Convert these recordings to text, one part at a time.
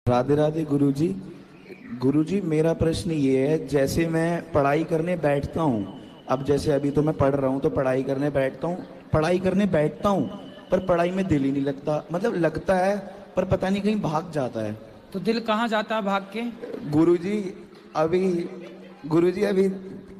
राधे राधे गुरुजी। गुरुजी मेरा प्रश्न ये है, जैसे मैं पढ़ाई करने बैठता हूँ, अब जैसे अभी तो मैं पढ़ रहा हूँ तो पढ़ाई करने बैठता हूँ, पर पढ़ाई में दिल ही नहीं लगता। मतलब लगता है पर पता नहीं कहीं भाग जाता है। तो दिल कहाँ जाता है भाग के? गुरुजी अभी गुरुजी अभी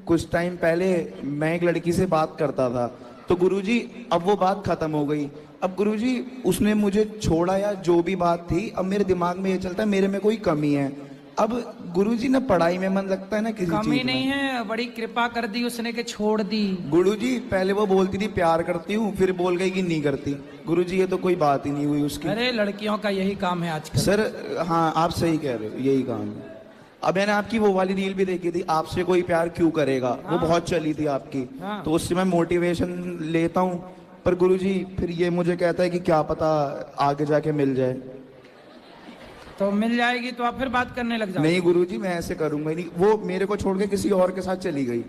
कुछ टाइम पहले मैं एक लड़की से बात करता था, तो गुरुजी अब वो बात खत्म हो गई। अब गुरुजी उसने मुझे छोड़ा या जो भी बात थी, अब मेरे दिमाग में ये चलता है मेरे में कोई कमी है। अब गुरुजी ना पढ़ाई में मन लगता है ना किसी कमी चीज नहीं में। है, बड़ी कृपा कर दी उसने कि छोड़ दी। गुरुजी पहले वो बोलती थी प्यार करती हूँ, फिर बोल गई कि नहीं करती। गुरुजी ये तो कोई बात ही नहीं हुई उसकी। अरे लड़कियों का यही काम है आजकल। सर हाँ आप सही कह रहे हो, यही काम है। अब मैंने आपकी वो वाली रील भी देखी थी, आपसे कोई प्यार क्यों करेगा, वो हाँ। बहुत चली थी आपकी। हाँ। तो उससे मैं मोटिवेशन लेता हूँ, पर गुरुजी फिर ये मुझे कहता है कि क्या पता आगे जाके मिल जाए। तो मिल जाएगी तो आप फिर बात करने लग जाओ। नहीं गुरुजी मैं ऐसे करूंगा ही नहीं, वो मेरे को छोड़ के किसी और के साथ चली गई।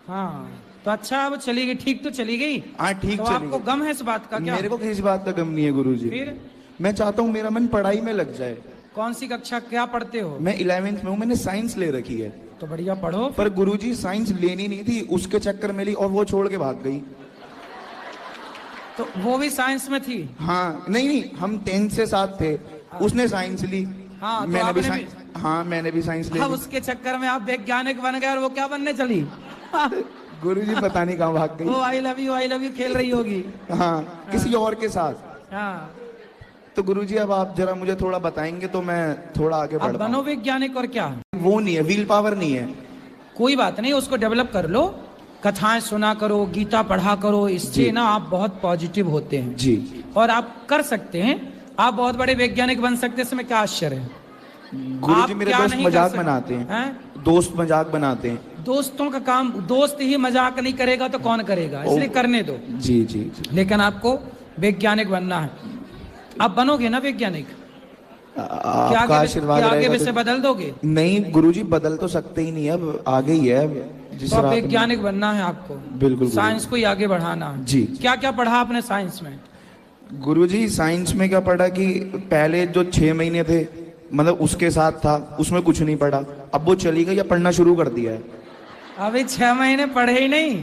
हाँ तो अच्छा, अब चली गई, ठीक तो चली गई। हाँ ठीक तो चली आपको गई। गम है इस बात का क्या? मेरे को किसी बात का गम नहीं है गुरुजी। फिर मैं चाहता हूँ मेरा मन पढ़ाई में लग जाए। कौन सी कक्षा क्या पढ़ते हो? मैं 11वीं में हूँ, मैंने साइंस ले रखी है। तो बढ़िया पढ़ो। पर गुरुजी साइंस लेनी नहीं थी, उसके चक्कर में ली और वो छोड़ के भाग गई। तो वो भी साइंस में थी? हाँ नहीं हम 10th से साथ थे। उसने साइंस ली। हाँ, तो मैंने भी आपने साइंस, हाँ मैंने भी साइंस ले अब ली। उसके चक्कर में आप वैज्ञानिक बन गए और वो क्या बनने चली? गुरुजी पता नहीं कहाँ भाग वो गई। आई लव यू खेल रही होगी। हाँ किसी और के साथ। हाँ, तो गुरुजी अब आप जरा मुझे थोड़ा बताएंगे तो मैं थोड़ा आगे अब बढ़ बनो पाऊँ। वैज्ञानिक और क्या। वो नहीं है, व्हील पावर नहीं है। कोई बात नहीं, उसको डेवलप कर लो। कथाएं सुना करो, गीता पढ़ा करो, इससे जी। ना आप बहुत पॉजिटिव होते हैं। जी और आप कर सकते हैं, आप बहुत बड़े वैज्ञानिक बन सकते हैं, इसमें क्या आश्चर्य है। गुरुजी आप मेरे क्या दोस्त नहीं कर मजाक सकते? बनाते हैं। हैं? दोस्त मजाक बनाते हैं। दोस्तों का काम, दोस्त ही मजाक नहीं करेगा तो कौन करेगा, इसलिए करने दो। जी जी जी। लेकिन आपको वैज्ञानिक बनना है। आप बनोगे ना वैज्ञानिक? क्या आपका आगे आशीर्वाद क्या आगे रहेगा विषय तो। बदल दोगे? नहीं गुरुजी बदल तो सकते ही नहीं है, अब आगे ही है। अब जिस तो अब रात में- वैज्ञानिक बनना है आपको। बिल्कुल साइंस को ही आगे बढ़ाना है। जी। क्या क्या पढ़ा आपने साइंस में? गुरुजी साइंस में क्या पढ़ा कि पहले जो 6 महीने थे, मतलब उसके साथ था, उसमें कुछ नहीं पढ़ा। अब वो चली गई, या पढ़ना शुरू कर दिया है। अभी 6 महीने पढ़े ही नहीं?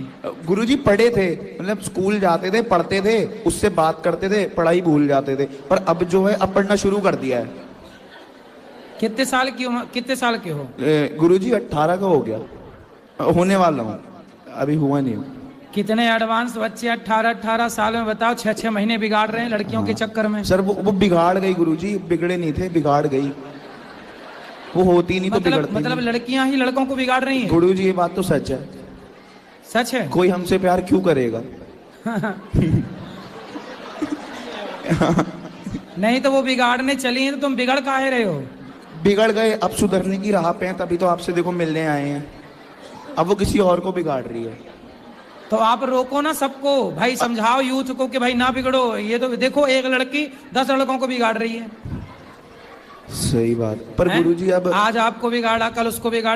गुरुजी पढ़े थे, मतलब स्कूल जाते थे, पढ़ते थे, उससे बात करते थे, पढ़ाई भूल जाते थे। पर अब जो है अब पढ़ना शुरू कर दिया है। कितने साल की उम्र, कितने साल के हो? गुरुजी 18 का हो गया, होने वाला हूँ, अभी हुआ नहीं हूँ। कितने एडवांस बच्चे 18 साल में, बताओ 6 महीने बिगाड़ रहे हैं लड़कियों के चक्कर में। सर वो बिगाड़ गई गुरुजी, बिगड़े नहीं थे, बिगाड़ गई। वो होती नहीं तो बिगड़ती मतलब नहीं। लड़कियां ही लड़कों को बिगाड़ रही हैं? गुरुजी ये बात तो सच है। सच है? कोई हमसे प्यार क्यों करेगा। नहीं तो वो बिगाड़ने चली हैं, तो तुम बिगड़ काहे रहे हो? बिगड़ गए, अब सुधरने की राह पे हैं, तभी तो आपसे देखो मिलने आए हैं। अब वो किसी और को बिगाड़ रही है। तो आप रोको ना सबको, भाई समझाओ यूथ को कि भाई ना बिगड़ो। ये तो देखो, एक लड़की 10 लड़कों को बिगाड़ रही है। सही बात। पर हैं? गुरुजी अब आज आपको बिगाड़ा, कल उसको बिगाड़ा।